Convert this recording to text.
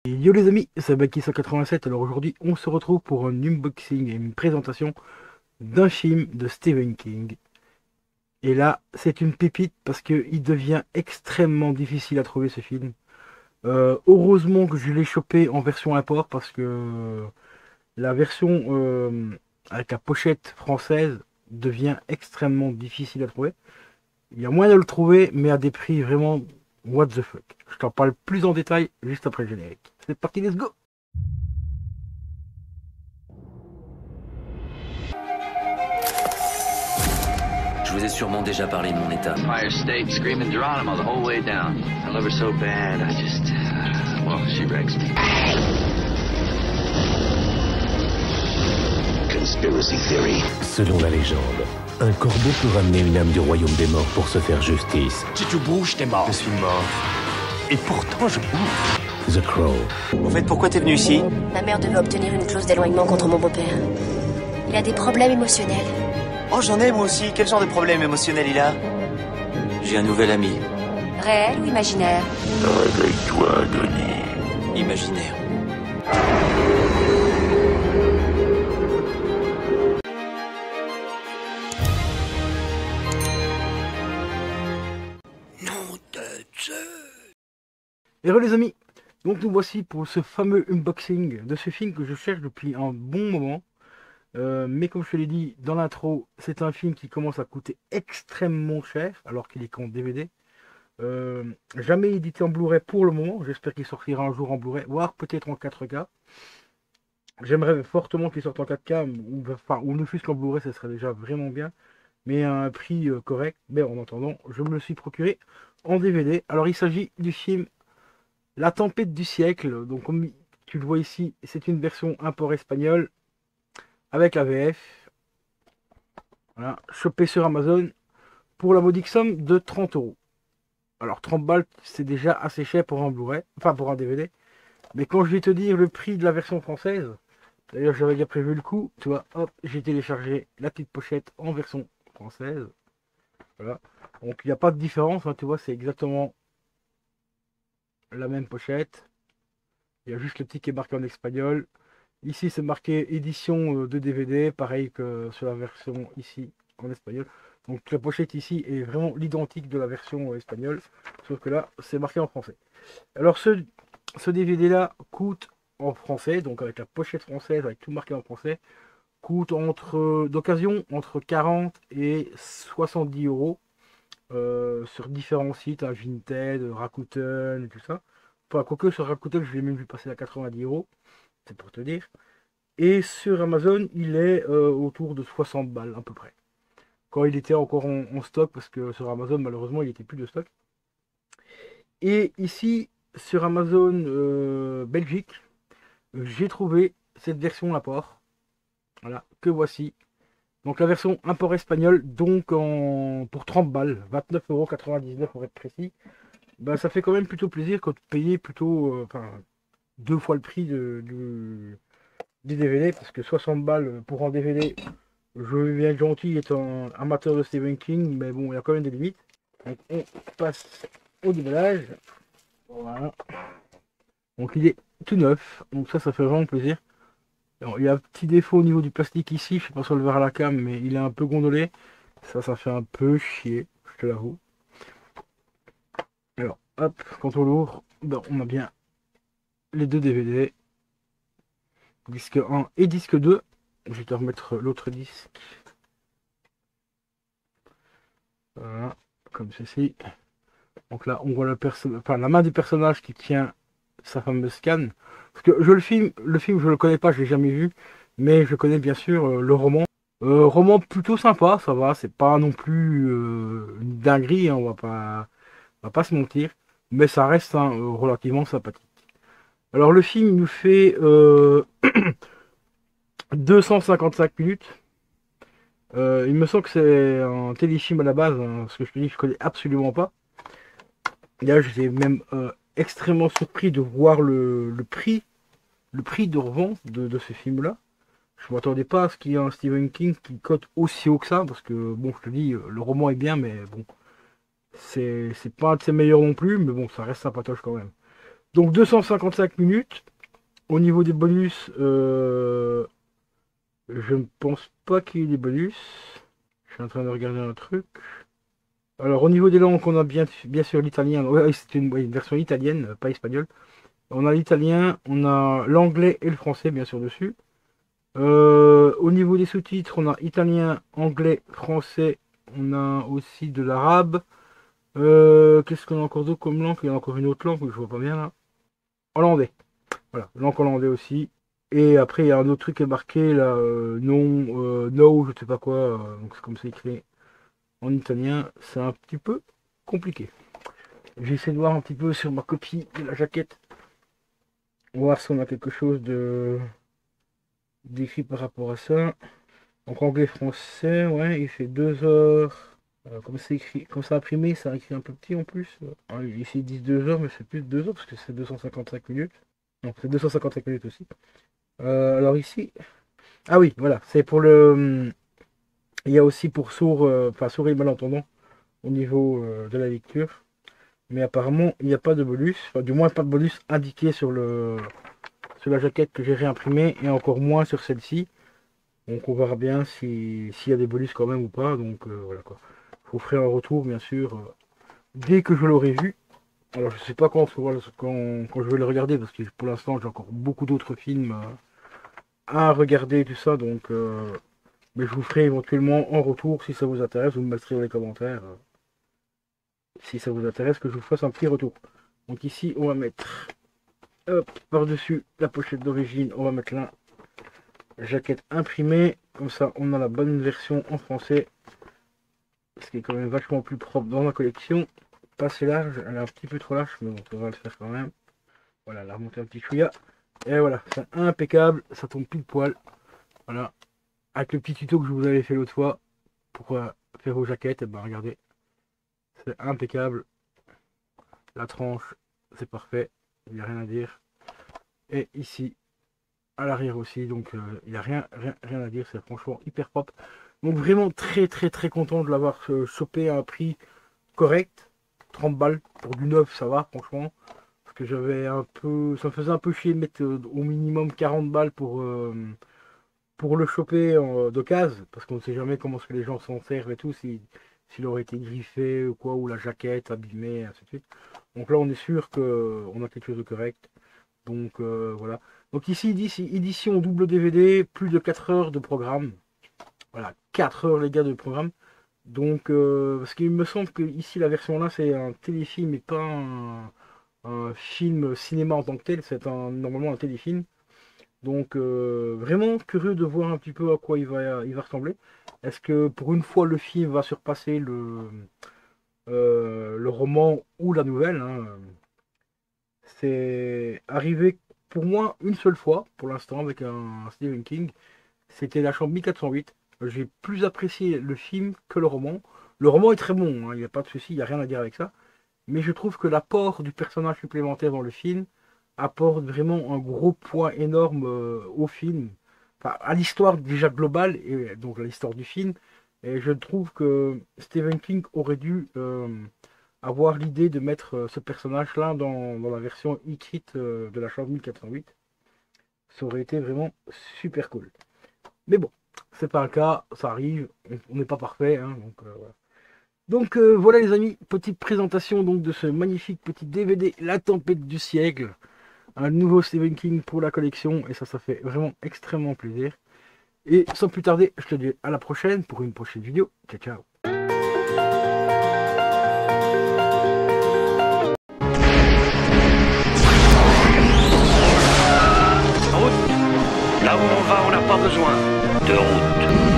Yo les amis, c'est Baki187. Alors aujourd'hui, on se retrouve pour un unboxing et une présentation d'un film de Stephen King. Et là, c'est une pépite parce qu'il devient extrêmement difficile à trouver ce film. Heureusement que je l'ai chopé en version import parce que la version avec la pochette française devient extrêmement difficile à trouver. Il y a moyen de le trouver, mais à des prix vraiment what the fuck. Je t'en parle plus en détail juste après le générique. C'est parti, let's go! Je vous ai sûrement déjà parlé de mon état. Fire State screaming Geronimo the whole way down. I love her so bad, I just... well, she wrecks me. Conspiracy theory. Selon la légende, un corbeau peut ramener une âme du royaume des morts pour se faire justice. Si tu bouges, t'es mort. Je suis mort. Et pourtant, je bouge. The Crow. En fait, pourquoi t'es venu ici? Ma mère devait obtenir une clause d'éloignement contre mon beau-père. Il a des problèmes émotionnels. Oh, j'en ai moi aussi. Quel genre de problème émotionnel il a? J'ai un nouvel ami. Réel ou imaginaire? Réveille-toi, Denis. Imaginaire. Et re les amis, donc nous voici pour ce fameux unboxing de ce film que je cherche depuis un bon moment. Mais comme je te l'ai dit dans l'intro, c'est un film qui commence à coûter extrêmement cher alors qu'il est qu'en DVD. Jamais édité en Blu-ray pour le moment, j'espère qu'il sortira un jour en Blu-ray, voire peut-être en 4K. J'aimerais fortement qu'il sorte en 4K, ou ne fût-ce qu'en Blu-ray, ce serait déjà vraiment bien. Mais à un prix correct. Mais en attendant, je me le suis procuré en DVD. Alors il s'agit du film La Tempête du siècle. Donc comme tu le vois ici, c'est une version import espagnole avec la VF. Voilà, chopé sur Amazon pour la modique somme de 30 euros. Alors 30 balles, c'est déjà assez cher pour un Blu-ray, enfin pour un DVD. Mais quand je vais te dire le prix de la version française, d'ailleurs j'avais déjà prévu le coup, tu vois, hop, j'ai téléchargé la petite pochette en version française. Voilà. Donc il n'y a pas de différence, hein, tu vois, c'est exactement la même pochette. Il y a juste le petit qui est marqué en espagnol. Ici c'est marqué édition de DVD, pareil que sur la version ici en espagnol. Donc la pochette ici est vraiment l'identique de la version espagnole, sauf que là c'est marqué en français. Alors ce DVD là coûte en français, donc avec la pochette française, avec tout marqué en français, coûte d'occasion entre 40 et 70 euros sur différents sites, hein, Vinted, Rakuten et tout ça. Enfin, quoique sur Rakuten, je l'ai même vu passer à 90 euros, c'est pour te dire. Et sur Amazon, il est autour de 60 balles à peu près. Quand il était encore en stock, parce que sur Amazon, malheureusement, il n'était plus de stock. Et ici, sur Amazon Belgique, j'ai trouvé cette version import. Voilà, que voici. Donc la version import espagnol, donc pour 30 balles, 29,99 € pour être précis. Ben, ça fait quand même plutôt plaisir quand de payer plutôt deux fois le prix du DVD, parce que 60 balles pour un DVD, je vais bien être gentil étant amateur de Stephen King, mais bon, il y a quand même des limites. Donc on passe au déballage. Voilà. Donc il est tout neuf, donc ça fait vraiment plaisir. Alors, il y a un petit défaut au niveau du plastique ici, je sais pas si on le verra à la cam, mais il est un peu gondolé. Ça fait un peu chier, je te l'avoue. Alors, hop, quand on l'ouvre, ben, on a bien les deux DVD. Disque 1 et disque 2. Je vais te remettre l'autre disque. Voilà, comme ceci. Donc là, on voit la main du personnage qui tient sa fameuse canne. Parce que le film, je le connais pas, je l'ai jamais vu. Mais je connais bien sûr le roman. Roman plutôt sympa, ça va. C'est pas non plus une dinguerie, hein, on va pas se mentir. Mais ça reste hein, relativement sympathique. Alors le film nous fait 255 minutes. Il me semble que c'est un téléfilm à la base, hein, parce que je te dis, je connais absolument pas. Là, j'étais même extrêmement surpris de voir le prix de revente de ce film-là. Je m'attendais pas à ce qu'il y ait un Stephen King qui cote aussi haut que ça, parce que bon, je te dis, le roman est bien, mais bon, c'est pas un de ses meilleurs non plus, mais bon, ça reste sympatoche quand même. Donc 255 minutes. Au niveau des bonus, je ne pense pas qu'il y ait des bonus. Je suis en train de regarder un truc. Alors au niveau des langues, on a bien sûr l'italien. Ouais, c'est une version italienne, pas espagnole. On a l'italien, on a l'anglais et le français bien sûr dessus. Au niveau des sous-titres, on a italien, anglais, français. On a aussi de l'arabe. Qu'est-ce qu'on a encore d'autre comme langue? Il y a encore une autre langue que je vois pas bien là. Hollandais. Voilà, langue hollandais aussi. Et après, il y a un autre truc qui est marqué là, non, no, je sais pas quoi. Donc c'est comme c'est écrit en italien. C'est un petit peu compliqué. J'essaie de voir un petit peu sur ma copie de la jaquette. On va voir si on a quelque chose d'écrit par rapport à ça. Donc anglais, français, ouais, il fait 2 heures. Comme c'est écrit, comme c'est imprimé, ça écrit un peu petit en plus. Ici ils disent 2 heures, mais c'est plus de 2 heures parce que c'est 255 minutes. Donc c'est 255 minutes aussi. Alors ici, ah oui, voilà, c'est pour le. Il y a aussi pour sourds, enfin sourds et malentendants au niveau de la lecture. Mais apparemment, il n'y a pas de bonus, enfin du moins pas de bonus indiqué sur la jaquette que j'ai réimprimée et encore moins sur celle-ci. Donc on verra bien s'il y a des bonus quand même ou pas. Donc voilà quoi. Je vous ferai un retour bien sûr dès que je l'aurai vu. Alors je sais pas quand je vais le regarder parce que pour l'instant j'ai encore beaucoup d'autres films à regarder tout ça. Donc mais je vous ferai éventuellement en retour si ça vous intéresse. Vous me mettrez dans les commentaires si ça vous intéresse que je vous fasse un petit retour. Donc ici on va mettre par-dessus la pochette d'origine, on va mettre là jaquette imprimée, comme ça on a la bonne version en français, ce qui est quand même vachement plus propre dans la collection. Pas assez large, elle est un petit peu trop large, mais bon, on va le faire quand même. Voilà, la remonter un petit chouïa. Et voilà, c'est impeccable, ça tombe pile poil. Voilà, avec le petit tuto que je vous avais fait l'autre fois pour faire vos jaquettes, et ben regardez, c'est impeccable. La tranche, c'est parfait, il n'y a rien à dire. Et ici, à l'arrière aussi, donc il n'y a rien à dire, c'est franchement hyper propre. Donc vraiment très content de l'avoir chopé à un prix correct. 30 balles pour du neuf, ça va franchement. Parce que j'avais un peu, ça me faisait un peu chier de mettre au minimum 40 balles pour le choper d'occasion. Parce qu'on ne sait jamais comment que les gens s'en servent et tout, s'il aurait été griffé ou quoi, ou la jaquette abîmée, ainsi de suite. Donc là on est sûr qu'on a quelque chose de correct. Donc voilà. Donc ici, édition double DVD, plus de 4 heures de programme. Voilà, 4 heures les gars de programme. Donc, parce qu'il me semble que ici la version là c'est un téléfilm et pas un film cinéma en tant que tel. C'est normalement un téléfilm. Donc vraiment curieux de voir un petit peu à quoi il va ressembler. Est-ce que pour une fois le film va surpasser le roman ou la nouvelle, hein. C'est arrivé pour moi une seule fois pour l'instant avec un Stephen King. C'était La Chambre 1408. J'ai plus apprécié le film que le roman. Le roman est très bon, hein, il n'y a pas de souci, il n'y a rien à dire avec ça. Mais je trouve que l'apport du personnage supplémentaire dans le film apporte vraiment un gros poids énorme au film. Enfin, à l'histoire déjà globale, et donc à l'histoire du film. Et je trouve que Stephen King aurait dû avoir l'idée de mettre ce personnage-là dans la version écrite de La Chambre 1408. Ça aurait été vraiment super cool. Mais bon, c'est pas le cas, ça arrive, on n'est pas parfait, hein, donc voilà. Donc voilà les amis, petite présentation donc de ce magnifique petit DVD La Tempête du siècle, un nouveau Stephen King pour la collection, et ça fait vraiment extrêmement plaisir. Et sans plus tarder, je te dis à la prochaine pour une prochaine vidéo. Ciao ciao. Là où on va, on n'a pas besoin de route.